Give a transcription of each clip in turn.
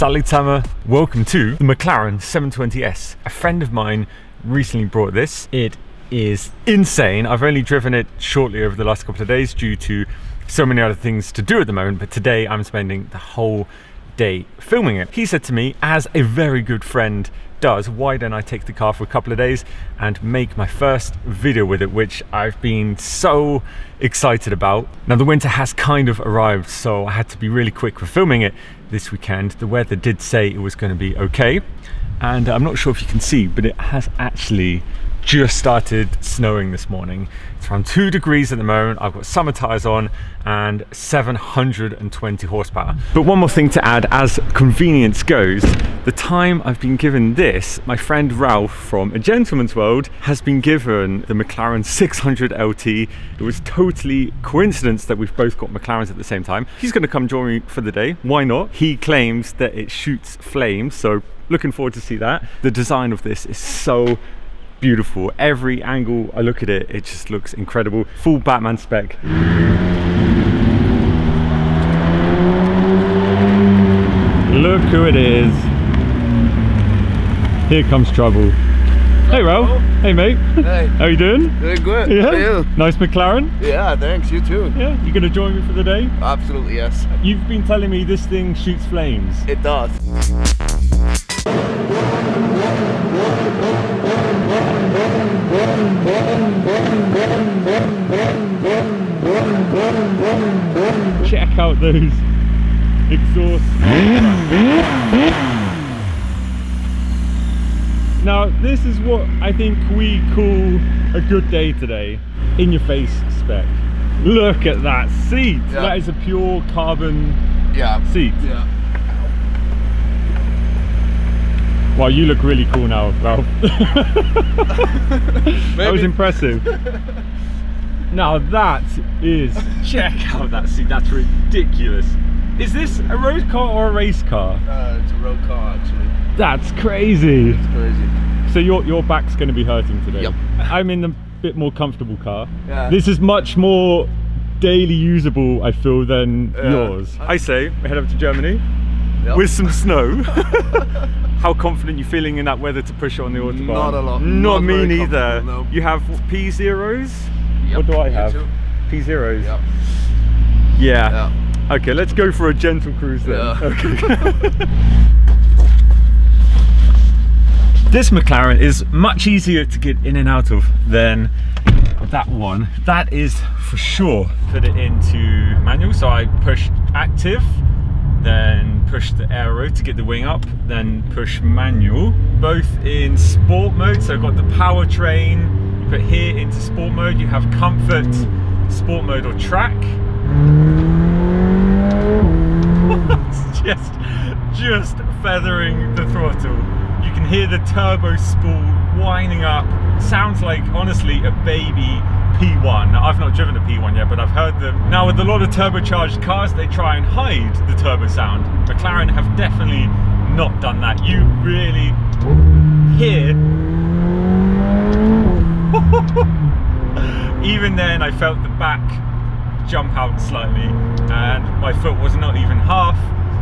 Salutama, welcome to the McLaren 720S. A friend of mine recently brought this. It is insane. I've only driven it shortly over the last couple of days due to so many other things to do at the moment, but today I'm spending the whole day filming it. He said to me, as a very good friend does, why don't I take the car for a couple of days and make my first video with it, which I've been so excited about. Now the winter has kind of arrived, so I had to be really quick with filming it this weekend. The weather did say it was going to be okay, and I'm not sure if you can see, but it has actually just started snowing this morning. It's around 2 degrees at the moment. I've got summer tires on and 720 horsepower. But one more thing to add, as convenience goes, the time I've been given this, my friend Ralph from A Gentleman's World has been given the McLaren 600 LT. It was totally coincidence that we've both got McLarens at the same time. He's going to come join me for the day. Why not? He claims that it shoots flames, so looking forward to see that. The design of this is so beautiful. Every angle I look at it, it just looks incredible. Full Batman spec. Look who it is. Here comes trouble. Hey Ralph. Hey mate. Hey. How you doing? Doing good. Yeah. How are you? Nice McLaren? Yeah, thanks. You too. Yeah. You gonna join me for the day? Absolutely, yes. You've been telling me this thing shoots flames. It does. Check out those exhausts. Now this is what I think we call a good day today. In your face spec. Look at that seat. Yeah. That is a pure carbon seat. Yeah. Wow, you look really cool now, Ralph. That was impressive. Now that is, check out that seat, that's ridiculous. Is this a road car or a race car? It's a road car actually. That's crazy. It's crazy. So your back's going to be hurting today. Yep. I'm in a bit more comfortable car. Yeah. This is much more daily usable, I feel, than yours. I say we head up to Germany with some snow. How confident you feeling in that weather to push it on the autobahn? Not a lot. Not me neither. No. You have what, P0s? Yep. What do I have? P0s. Yep. Yeah. Okay, let's go for a gentle cruise then. Yeah. Okay. This McLaren is much easier to get in and out of than that one. That is for sure. Put it into manual, so I push active, then push the aero to get the wing up, then push manual, both in sport mode. So I've got the powertrain, you put here into sport mode, you have comfort, sport mode or track. It's just feathering the throttle. You can hear the turbo spool winding up. Sounds like, honestly, a baby P1. Now, I've not driven a P1 yet, but I've heard them. Now, with a lot of turbocharged cars, they try and hide the turbo sound. McLaren have definitely not done that. You really hear. Even then, I felt the back jump out slightly, and my foot was not even half.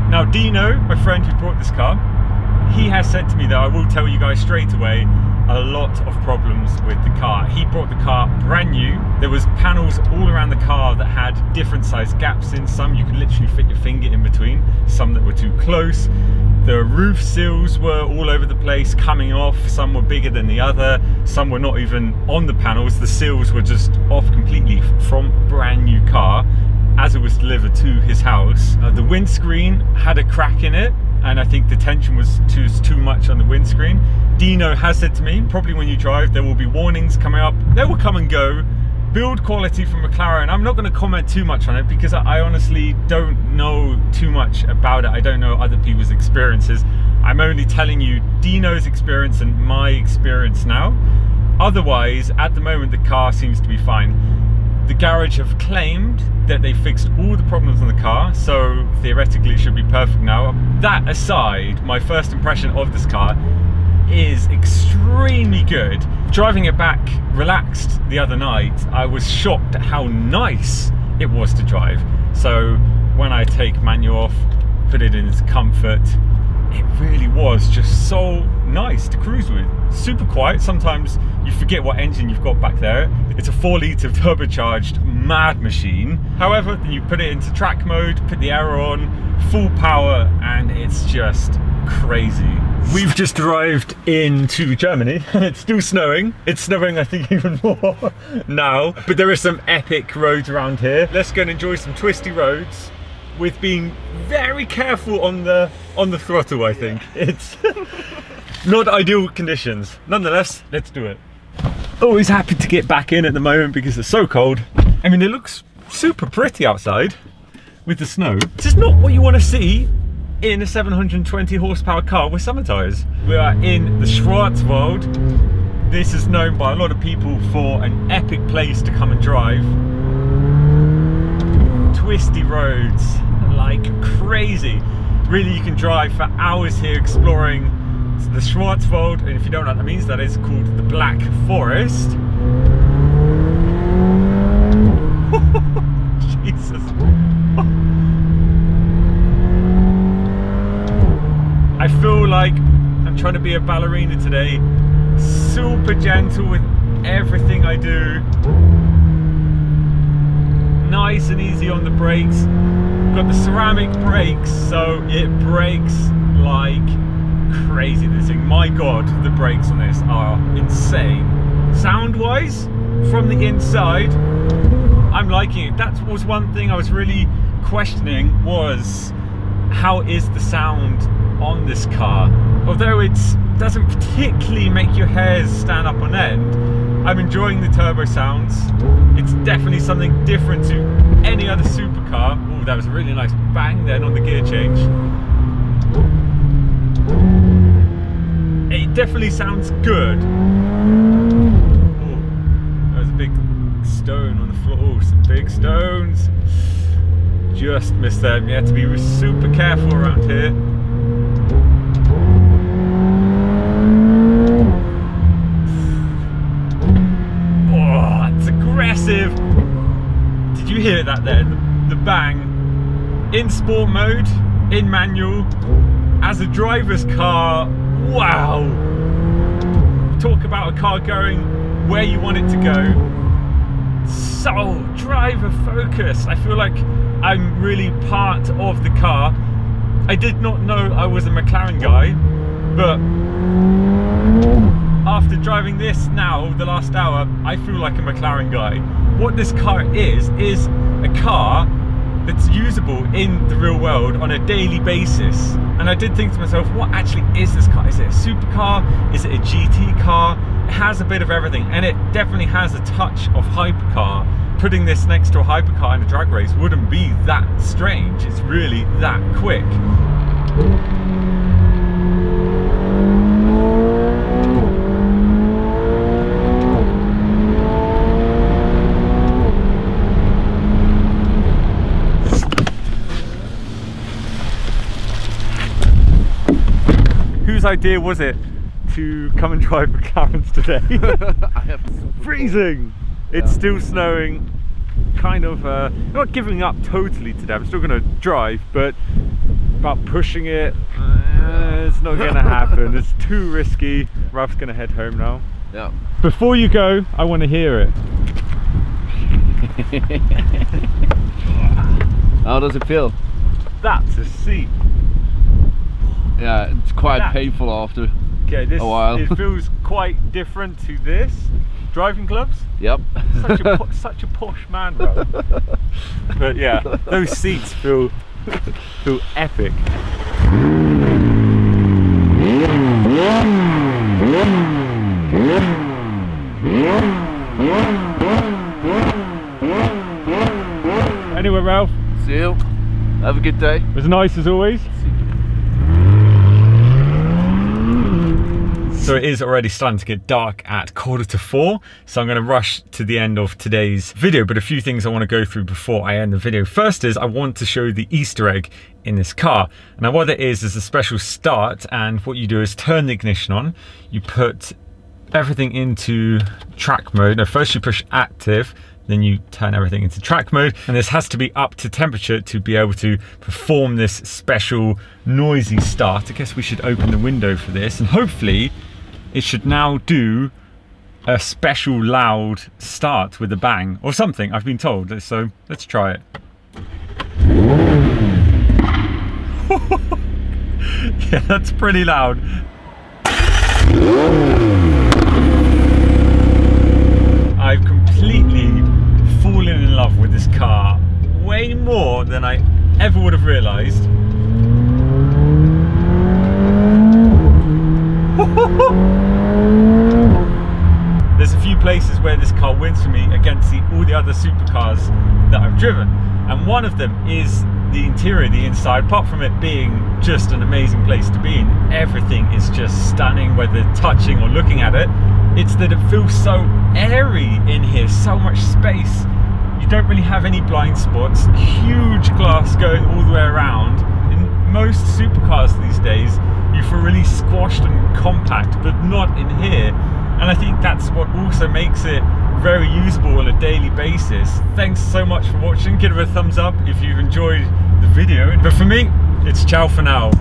Now, Dino, my friend who brought this car, he has said to me, though, I will tell you guys straight away, a lot of problems with the car. He brought the car brand new. There was panels all around the car that had different size gaps in. Some you could literally fit your finger in between, some that were too close. The roof sills were all over the place, coming off. Some were bigger than the other. Some were not even on the panels. The sills were just off completely from a brand new car as it was delivered to his house. The windscreen had a crack in it, and I think the tension was too much on the windscreen. Dino has said to me, probably when you drive, there will be warnings coming up. They will come and go. Build quality from McLaren, I'm not going to comment too much on it because I honestly don't know too much about it. I don't know other people's experiences. I'm only telling you Dino's experience and my experience now. Otherwise, at the moment, the car seems to be fine. The garage have claimed that they fixed all the problems on the car, so theoretically it should be perfect now. That aside, my first impression of this car is extremely good. Driving it back relaxed the other night, I was shocked at how nice it was to drive. So when I take manual off, put it in its comfort, it really was just so nice to cruise with. Super quiet. Sometimes you forget what engine you've got back there. It's a 4-litre turbocharged mad machine. However, then you put it into track mode, put the aero on, full power, and it's just crazy. We've just arrived into Germany and it's still snowing. It's snowing, I think, even more now, but there are some epic roads around here. Let's go and enjoy some twisty roads with being very careful on the throttle, I think. It's not ideal conditions. Nonetheless, let's do it. Always happy to get back in at the moment because it's so cold. I mean, it looks super pretty outside with the snow. It's just not what you want to see in a 720 horsepower car with summer tyres. We are in the Schwarzwald. This is known by a lot of people for an epic place to come and drive. Twisty roads like crazy. Really, you can drive for hours here exploring the Schwarzwald, and if you don't know what that means, that is called the Black Forest. Jesus. I feel like I'm trying to be a ballerina today. Super gentle with everything I do. Nice and easy on the brakes. Got the ceramic brakes, so it brakes like crazy, this thing. My god, the brakes on this are insane. Sound wise, from the inside, I'm liking it. That was one thing I was really questioning, was how is the sound on this car? Although it doesn't particularly make your hairs stand up on end, I'm enjoying the turbo sounds. It's definitely something different to any other supercar. Oh, that was a really nice bang then on the gear change. It definitely sounds good. Oh, that was a big stone on the floor. Oh, some big stones. Just missed them. You have to be super careful around here. Oh, it's aggressive. Did you hear that there? The bang. In sport mode, in manual, as a driver's car. Wow! Talk about a car going where you want it to go. So driver focused. I feel like I'm really part of the car. I did not know I was a McLaren guy, but after driving this now, the last hour, I feel like a McLaren guy. What this car is a car that's usable in the real world on a daily basis. And I did think to myself, what actually is this car? Is it a supercar? Is it a GT car? It has a bit of everything, and it definitely has a touch of hypercar. Putting this next to a hypercar in a drag race wouldn't be that strange. It's really that quick. Whose idea was it to come and drive McLarens today? Freezing! It's still snowing. Kind of not giving up totally today. I'm still going to drive, but about pushing it, it's not going to happen. It's too risky. Ralph's going to head home now. Yeah. Before you go, I want to hear it. How does it feel? That's a seat. Yeah, it's quite painful after a while. It feels quite different to this. Driving gloves? Yep. Such a posh man, bro. But yeah, those seats feel epic. Anyway, Ralph. See you. Have a good day. It was nice as always. So it is already starting to get dark at 3:45, so I'm going to rush to the end of today's video, but a few things I want to go through before I end the video. First is I want to show the Easter egg in this car. Now what it is a special start, and what you do is turn the ignition on, you put everything into track mode. Now first you push active, then you turn everything into track mode, and this has to be up to temperature to be able to perform this special noisy start. I guess we should open the window for this, and hopefully it should now do a special loud start with a bang or something, I've been told. So let's try it. Yeah, that's pretty loud. I've completely fallen in love with this car, way more than I ever would have realised. There's a few places where this car wins for me against all the other supercars that I've driven, and one of them is the interior, the inside. Apart from it being just an amazing place to be in, everything is just stunning, whether touching or looking at it. It's that it feels so airy in here, so much space. You don't really have any blind spots, huge glass going all the way around. In most supercars these days, you feel really squashed and compact, but not in here. And I think that's what also makes it very usable on a daily basis. Thanks so much for watching. Give it a thumbs up if you've enjoyed the video. But for me, it's ciao for now.